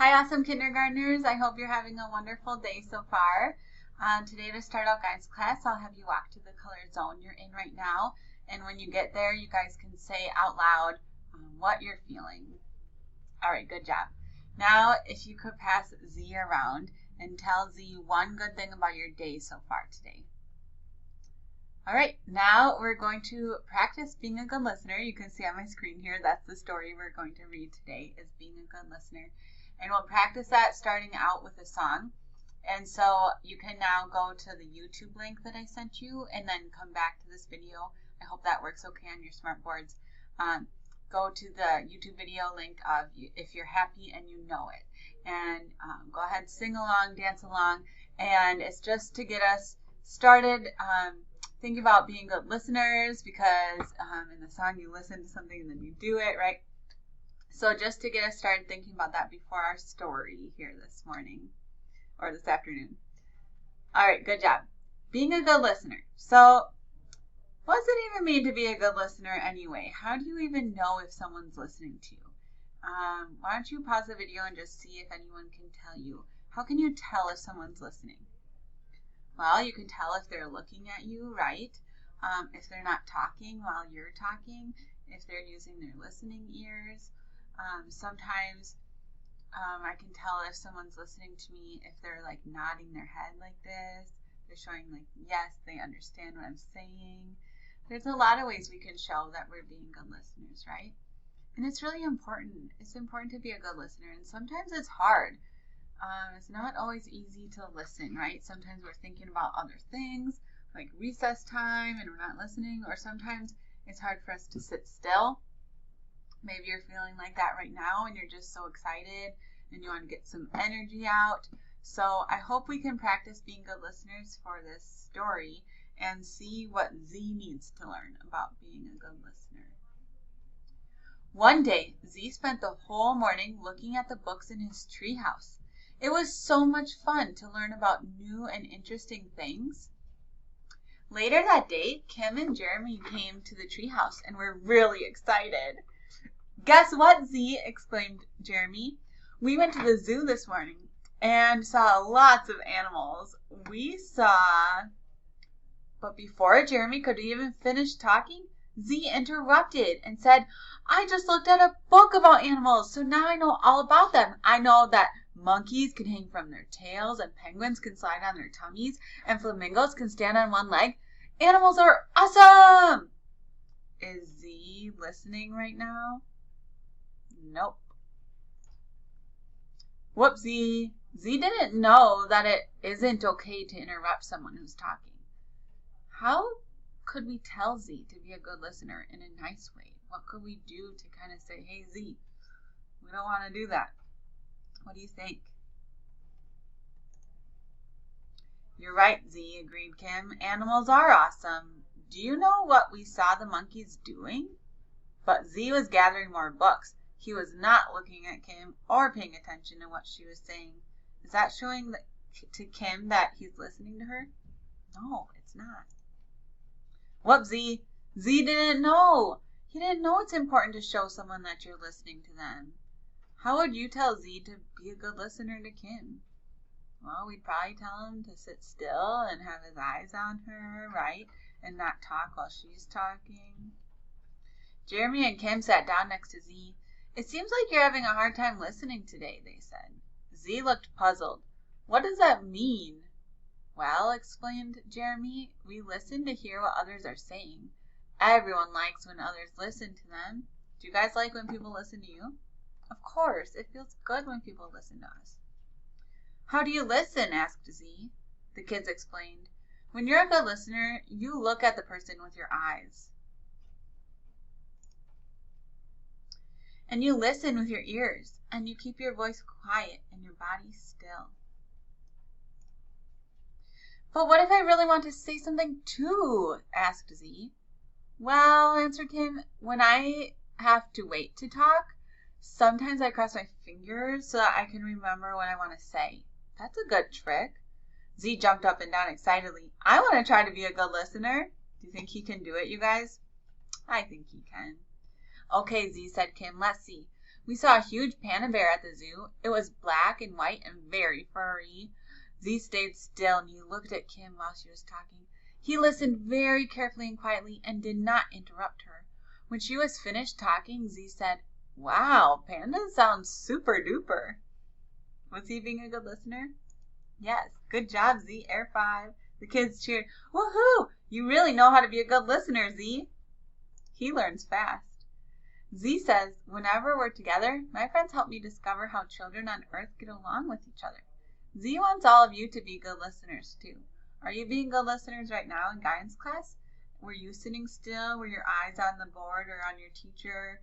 Hi, awesome kindergartners. I hope you're having a wonderful day so far. Today to start out guys class, I'll have you walk to the color zone you're in right now. And when you get there, you guys can say out loud what you're feeling. All right, good job. Now, if you could pass Z around and tell Z one good thing about your day so far today. All right, now we're going to practice being a good listener. You can see on my screen here, that's the story we're going to read today, is being a good listener. And we'll practice that starting out with a song. And so you can now go to the YouTube link that I sent you and then come back to this video. I hope that works okay on your smart boards. Go to the YouTube video link of If You're Happy and You Know It. And go ahead, sing along, dance along. And it's just to get us started thinking about being good listeners, because in the song you listen to something and then you do it, right? So just to get us started thinking about that before our story here this morning or this afternoon. All right, good job. Being a good listener. So what does it even mean to be a good listener anyway? How do you even know if someone's listening to you? Why don't you pause the video and just see if anyone can tell you. How can you tell if someone's listening? Well, you can tell if they're looking at you, right? If they're not talking while you're talking, if they're using their listening ears. Sometimes I can tell if someone's listening to me if they're like nodding their head like this. They're showing like, yes, they understand what I'm saying. There's a lot of ways we can show that we're being good listeners, right? And it's really important. It's important to be a good listener. And sometimes it's hard. It's not always easy to listen, right? Sometimes we're thinking about other things like recess time and we're not listening. Or sometimes it's hard for us to sit still. Maybe you're feeling like that right now and you're just so excited and you want to get some energy out. So I hope we can practice being good listeners for this story and see what Z needs to learn about being a good listener. One day, Z spent the whole morning looking at the books in his treehouse. It was so much fun to learn about new and interesting things. Later that day, Kim and Jeremy came to the treehouse and were really excited. Guess what, Z? Exclaimed Jeremy. We went to the zoo this morning and saw lots of animals. But before Jeremy could even finish talking, Z interrupted and said, I just looked at a book about animals, so now I know all about them. I know that monkeys can hang from their tails, and penguins can slide on their tummies, and flamingos can stand on one leg. Animals are awesome! Is Z listening right now? Nope. Whoopsie. Z didn't know that it isn't okay to interrupt someone who's talking. How could we tell Z to be a good listener in a nice way? What could we do to kind of say, hey, Z, we don't want to do that. What do you think? You're right, Z, agreed Kim. Animals are awesome. Do you know what we saw the monkeys doing? But Z was gathering more books. He was not looking at Kim or paying attention to what she was saying. Is that showing to Kim that he's listening to her? No, it's not. What, Z? Z didn't know. He didn't know it's important to show someone that you're listening to them. How would you tell Z to be a good listener to Kim? Well, we'd probably tell him to sit still and have his eyes on her, right? And not talk while she's talking. Jeremy and Kim sat down next to Z. It seems like you're having a hard time listening today, they said. Z looked puzzled. What does that mean? Well, explained Jeremy, we listen to hear what others are saying. Everyone likes when others listen to them. Do you guys like when people listen to you? Of course, it feels good when people listen to us. How do you listen? Asked Z. The kids explained. When you're a good listener, you look at the person with your eyes. And you listen with your ears, and you keep your voice quiet and your body still. But what if I really want to say something too? Asked Z. Well, answered Kim, when I have to wait to talk, sometimes I cross my fingers so that I can remember what I want to say. That's a good trick. Z jumped up and down excitedly. I want to try to be a good listener. Do you think he can do it, you guys? I think he can. Okay, Z, said Kim, let's see. We saw a huge panda bear at the zoo. It was black and white and very furry. Z stayed still and he looked at Kim while she was talking. He listened very carefully and quietly and did not interrupt her. When she was finished talking, Z said, "Wow, panda sounds super duper." Was he being a good listener? Yes. Good job, Z. Air 5. The kids cheered. Woohoo! You really know how to be a good listener, Z. He learns fast. Z says, whenever we're together, my friends help me discover how children on Earth get along with each other. Z wants all of you to be good listeners, too. Are you being good listeners right now in guidance class? Were you sitting still? Were your eyes on the board or on your teacher?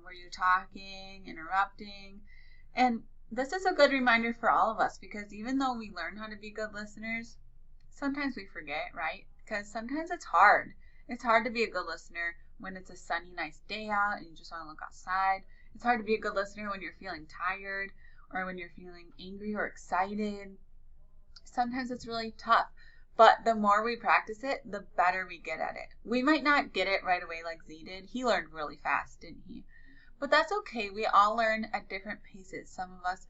Were you talking, interrupting? And this is a good reminder for all of us because even though we learn how to be good listeners, sometimes we forget, right? Because sometimes it's hard. It's hard to be a good listener when it's a sunny, nice day out and you just want to look outside. It's hard to be a good listener when you're feeling tired or when you're feeling angry or excited. Sometimes it's really tough. But the more we practice it, the better we get at it. We might not get it right away like Z did. He learned really fast, didn't he? But that's okay. We all learn at different paces. Some of us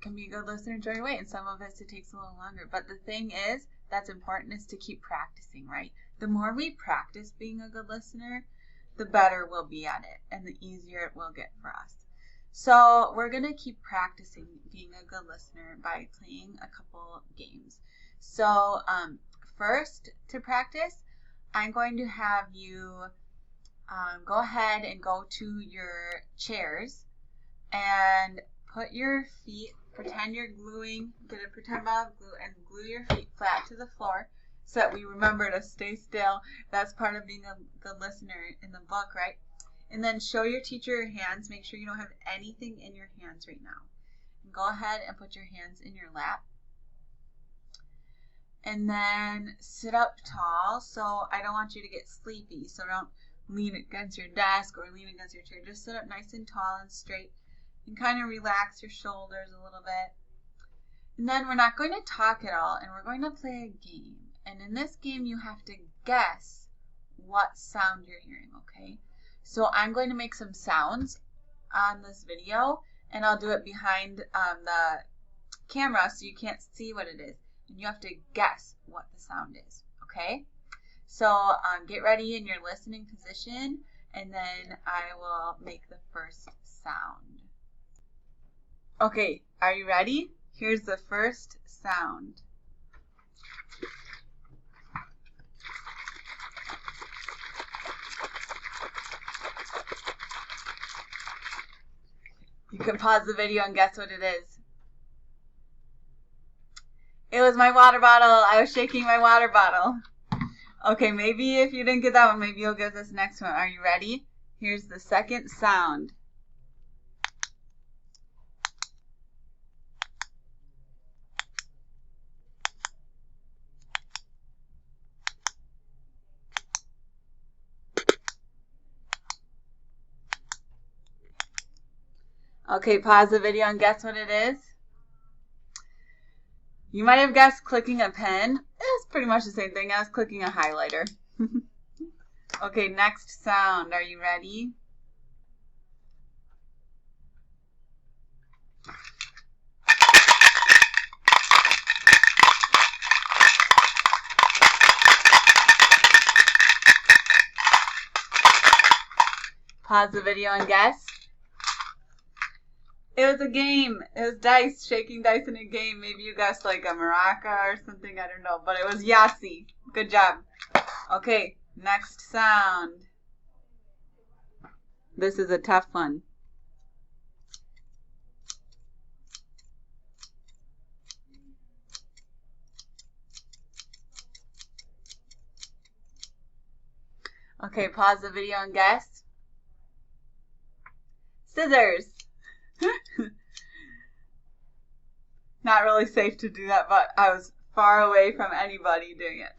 can be a good listener right away, and some of us it takes a little longer. But the thing is, that's important is to keep practicing, right? The more we practice being a good listener, the better we'll be at it, and the easier it will get for us. So we're going to keep practicing being a good listener by playing a couple games. So first, to practice, I'm going to have you go ahead and go to your chairs and put your feet, pretend you're gluing, get a pretend bottle of glue and glue your feet flat to the floor so that we remember to stay still. That's part of being a good listener in the book, right? And then show your teacher your hands. Make sure you don't have anything in your hands right now. And go ahead and put your hands in your lap. And then sit up tall. So I don't want you to get sleepy. So don't lean against your desk or lean against your chair. Just sit up nice and tall and straight. And kind of relax your shoulders a little bit. And then we're not going to talk at all. And we're going to play a game. And in this game you have to guess what sound you're hearing, okay? So I'm going to make some sounds on this video, and I'll do it behind the camera so you can't see what it is. And you have to guess what the sound is, okay? So get ready in your listening position, and then I will make the first sound. Okay, are you ready? Here's the first sound. You can pause the video and guess what it is. It was my water bottle. I was shaking my water bottle. Okay, maybe if you didn't get that one, maybe you'll get this next one. Are you ready? Here's the second sound. Okay, pause the video and guess what it is. You might have guessed clicking a pen. It's pretty much the same thing as clicking a highlighter. Okay, next sound. Are you ready? Pause the video and guess. It was a game. It was dice, shaking dice in a game. Maybe you guessed like a maraca or something. I don't know. But it was Yahtzee. Good job. Okay, next sound. This is a tough one. Okay, pause the video and guess. Scissors. Not really safe to do that, but I was far away from anybody doing it.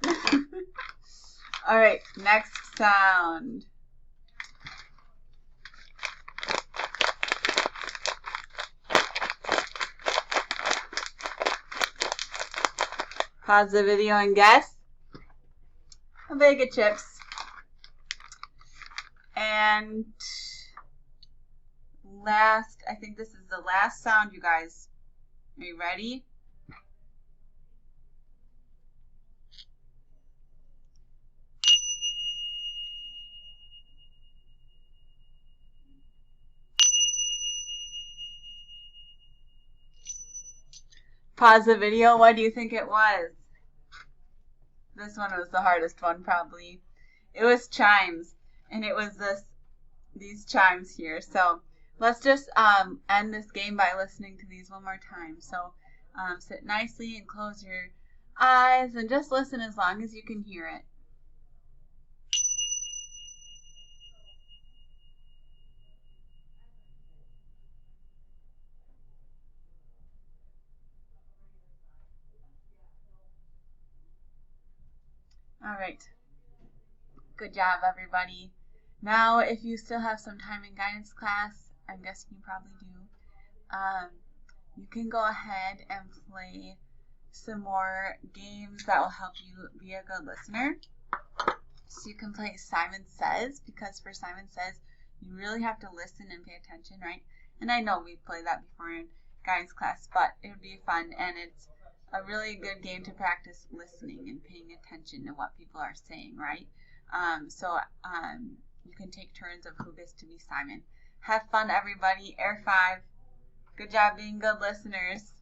All right, next sound. Pause the video and guess. A bag of chips. And I think this is the last sound, you guys. Are you ready? Pause the video. What do you think it was? This one was the hardest one, probably. It was chimes, and it was these chimes here. So let's just end this game by listening to these one more time. So sit nicely and close your eyes and just listen as long as you can hear it. All right. Good job, everybody. Now, if you still have some time in guidance class, I'm guessing you probably do, you can go ahead and play some more games that will help you be a good listener. So you can play Simon Says, because for Simon Says, you really have to listen and pay attention, right? And I know we've played that before in guidance class, but it would be fun, and it's a really good game to practice listening and paying attention to what people are saying, right? You can take turns of who gets to be Simon. Have fun, everybody. Air 5. Good job being good listeners.